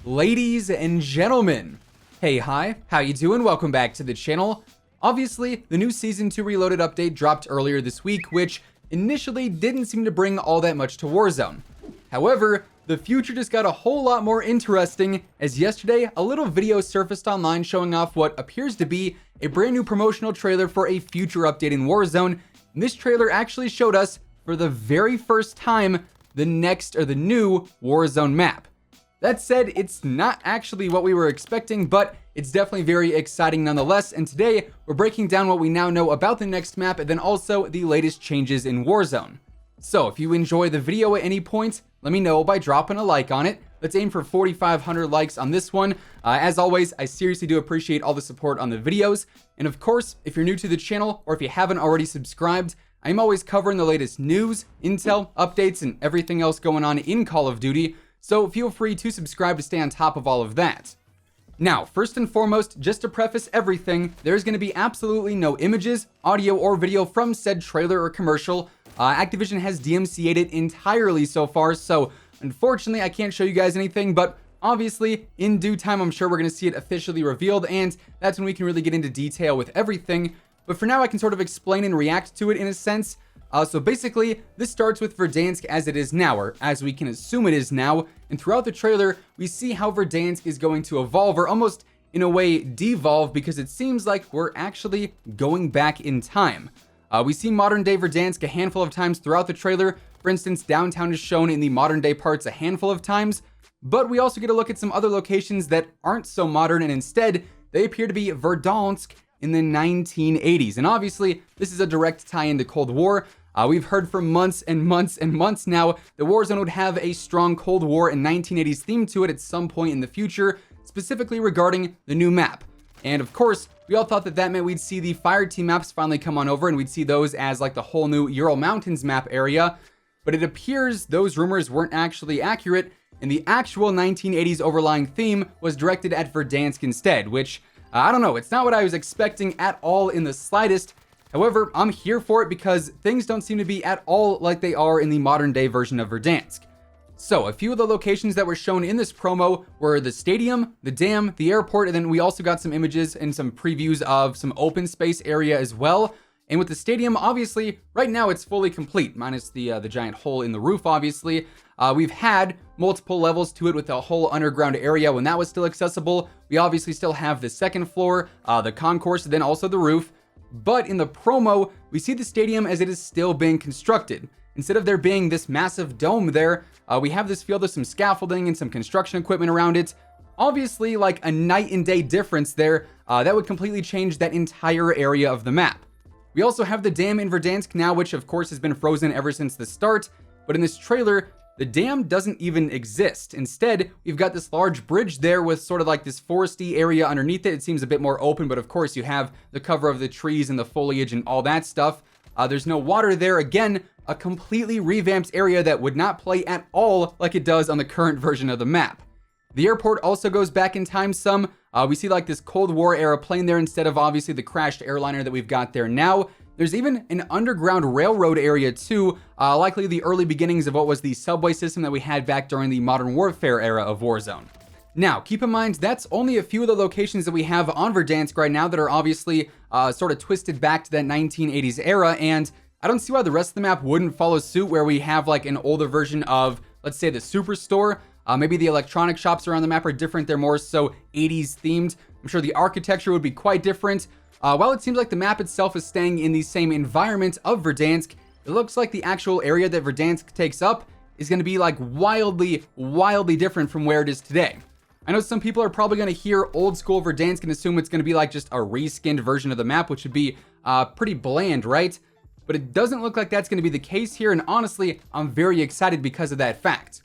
Ladies and gentlemen, hey, hi, how you doing? Welcome back to the channel. Obviously, the new Season 2 Reloaded update dropped earlier this week, which initially didn't seem to bring all that much to Warzone. However, the future just got a whole lot more interesting, as yesterday, a little video surfaced online showing off what appears to be a brand new promotional trailer for a future update in Warzone. And this trailer actually showed us, for the very first time, the new Warzone map. That said, it's not actually what we were expecting, but it's definitely very exciting nonetheless, and today we're breaking down what we now know about the next map and then also the latest changes in Warzone. So if you enjoy the video at any point, let me know by dropping a like on it. Let's aim for 4,500 likes on this one. As always, I seriously do appreciate all the support on the videos, and of course, if you're new to the channel or if you haven't already subscribed, I'm always covering the latest news, intel, updates, and everything else going on in Call of Duty, so feel free to subscribe to stay on top of all of that. Now, first and foremost, just to preface everything, there's going to be absolutely no images, audio, or video from said trailer or commercial. Activision has DMCA'd it entirely so far, so unfortunately I can't show you guys anything, but obviously in due time I'm sure we're going to see it officially revealed, and that's when we can really get into detail with everything. But for now I can sort of explain and react to it in a sense. So basically, this starts with Verdansk as it is now, or as we can assume it is now, and throughout the trailer, we see how Verdansk is going to evolve, or almost, in a way, devolve, because it seems like we're actually going back in time. We see modern-day Verdansk a handful of times throughout the trailer. For instance, downtown is shown in the modern-day parts a handful of times, but we also get a look at some other locations that aren't so modern, and instead, they appear to be verdansk in the 1980s. And obviously, this is a direct tie-in to Cold War. We've heard for months and months and months now that Warzone would have a strong Cold War and 1980s theme to it at some point in the future, specifically regarding the new map. And of course, we all thought that that meant we'd see the Fireteam maps finally come on over and we'd see those as like the whole new Ural Mountains map area. But it appears those rumors weren't actually accurate, and the actual 1980s overlying theme was directed at Verdansk instead, which, I don't know, it's not what I was expecting at all in the slightest. However, I'm here for it because things don't seem to be at all like they are in the modern day version of Verdansk. So a few of the locations that were shown in this promo were the stadium, the dam, the airport, and then we also got some images and some previews of some open space area as well. And with the stadium, obviously, right now it's fully complete, minus the giant hole in the roof, obviously. We've had multiple levels to it with a whole underground area when that was still accessible. We obviously still have the second floor, the concourse, and then also the roof. But in the promo, we see the stadium as it is still being constructed. Instead of there being this massive dome there, we have this field of some scaffolding and some construction equipment around it. Obviously, like a night and day difference there, that would completely change that entire area of the map. We also have the dam in Verdansk now, which of course has been frozen ever since the start, but in this trailer, the dam doesn't even exist. Instead, we've got this large bridge there with sort of like this foresty area underneath it. It seems a bit more open, but of course you have the cover of the trees and the foliage and all that stuff. There's no water there. Again, a completely revamped area that would not play at all like it does on the current version of the map. The airport also goes back in time some. We see like this Cold War era plane there instead of obviously the crashed airliner that we've got there now. There's even an underground railroad area too, likely the early beginnings of what was the subway system that we had back during the Modern Warfare era of Warzone. Now, keep in mind, that's only a few of the locations that we have on Verdansk right now that are obviously sort of twisted back to that 1980s era, and I don't see why the rest of the map wouldn't follow suit where we have like an older version of, let's say, the Superstore. Maybe the electronic shops around the map are different, they're more so 80s themed. I'm sure the architecture would be quite different. While it seems like the map itself is staying in the same environment of Verdansk, it looks like the actual area that Verdansk takes up is going to be like wildly different from where it is today. I know some people are probably going to hear old school Verdansk and assume it's going to be like just a reskinned version of the map, which would be pretty bland, right? But it doesn't look like that's going to be the case here, and honestly, I'm very excited because of that fact.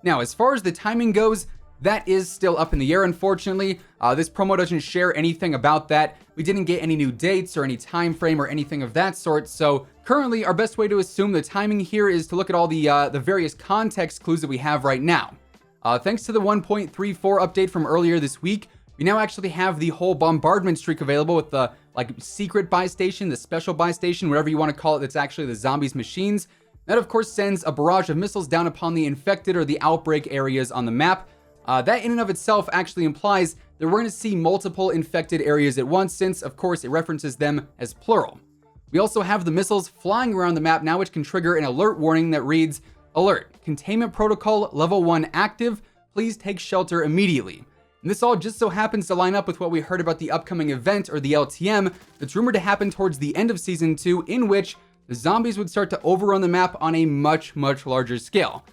Now, as far as the timing goes, that is still up in the air, unfortunately. This promo doesn't share anything about that. We didn't get any new dates or any time frame or anything of that sort, so currently our best way to assume the timing here is to look at all the various context clues that we have right now. Thanks to the 1.34 update from earlier this week, we now actually have the whole bombardment streak available with the like secret buy station, the special buy station, whatever you want to call it, that's actually the zombies machines. That of course sends a barrage of missiles down upon the infected or the outbreak areas on the map. That in and of itself actually implies that we're going to see multiple infected areas at once, since of course it references them as plural. We also have the missiles flying around the map now, which can trigger an alert warning that reads, "Alert, containment protocol level 1 active, please take shelter immediately." And this all just so happens to line up with what we heard about the upcoming event, or the LTM, that's rumored to happen towards the end of Season 2, in which the zombies would start to overrun the map on a much larger scale.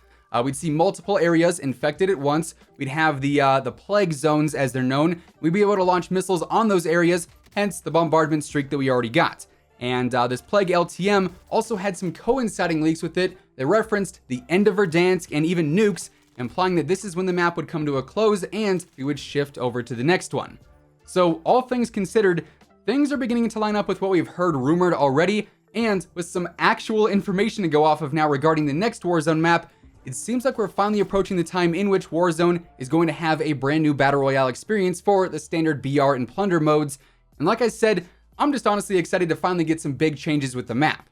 We'd see multiple areas infected at once. We'd have the plague zones, as they're known. We'd be able to launch missiles on those areas, hence the bombardment streak that we already got. And this plague LTM also had some coinciding leaks with it that referenced the end of Verdansk and even nukes, implying that this is when the map would come to a close and we would shift over to the next one. So all things considered, things are beginning to line up with what we've heard rumored already, and with some actual information to go off of now regarding the next Warzone map, it seems like we're finally approaching the time in which Warzone is going to have a brand new Battle Royale experience for the standard BR and Plunder modes. And like I said, I'm just honestly excited to finally get some big changes with the map.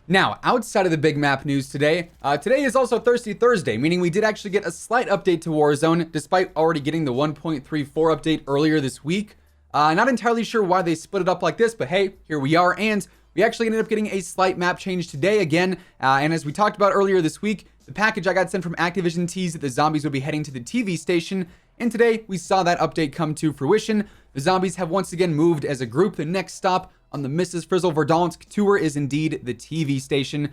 Now, outside of the big map news today, today is also Thirsty Thursday, meaning we did actually get a slight update to Warzone, despite already getting the 1.34 update earlier this week. Not entirely sure why they split it up like this, but hey, here we are, and we actually ended up getting a slight map change today again, and as we talked about earlier this week, the package I got sent from Activision teased that the zombies would be heading to the TV station, and today we saw that update come to fruition. The zombies have once again moved as a group. The next stop on the Mrs. Frizzle Verdansk tour is indeed the TV station.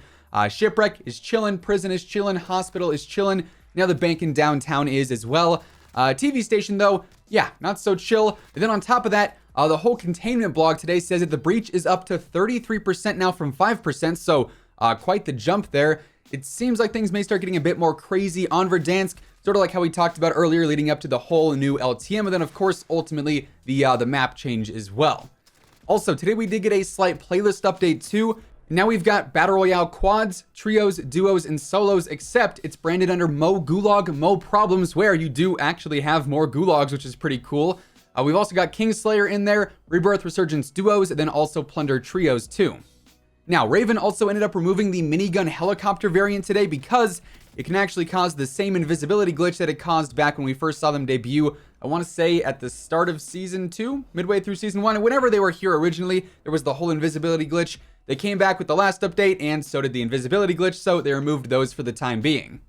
Shipwreck is chillin', prison is chillin', hospital is chillin', now the bank in downtown is as well. TV station though, yeah, not so chill. And then on top of that, the whole containment blog today says that the breach is up to 33% now from 5%, so quite the jump there. It seems like things may start getting a bit more crazy on Verdansk, sort of like how we talked about earlier leading up to the whole new LTM, and then of course ultimately the map change as well. Also, today we did get a slight playlist update too. Now we've got Battle Royale quads, trios, duos, and solos, except it's branded under Mo Gulag, Mo Problems, where you do actually have more gulags, which is pretty cool. We've also got Kingslayer in there, Rebirth Resurgence duos, and then also Plunder trios too. Now, Raven also ended up removing the minigun helicopter variant today because it can actually cause the same invisibility glitch that it caused back when we first saw them debut. I want to say at the start of Season 2, midway through Season 1, and whenever they were here originally, there was the whole invisibility glitch. They came back with the last update, and so did the invisibility glitch, so they removed those for the time being.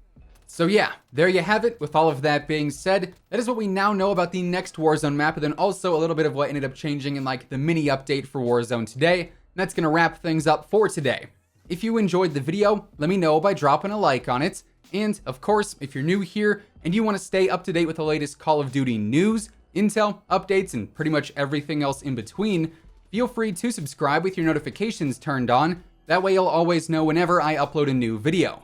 So yeah, there you have it. With all of that being said, that is what we now know about the next Warzone map, and then also a little bit of what ended up changing in like the mini update for Warzone today. And that's gonna wrap things up for today. If you enjoyed the video, let me know by dropping a like on it. And of course, if you're new here and you want to stay up to date with the latest Call of Duty news, intel, updates, and pretty much everything else in between, feel free to subscribe with your notifications turned on. That way you'll always know whenever I upload a new video.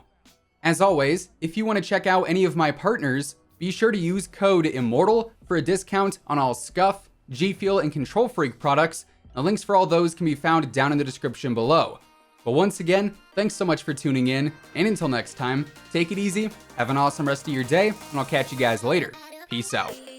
As always, if you want to check out any of my partners, be sure to use code WHosImmortal for a discount on all Scuff, G Fuel, and Control Freak products. The links for all those can be found down in the description below. But once again, thanks so much for tuning in, and until next time, take it easy, have an awesome rest of your day, and I'll catch you guys later. Peace out.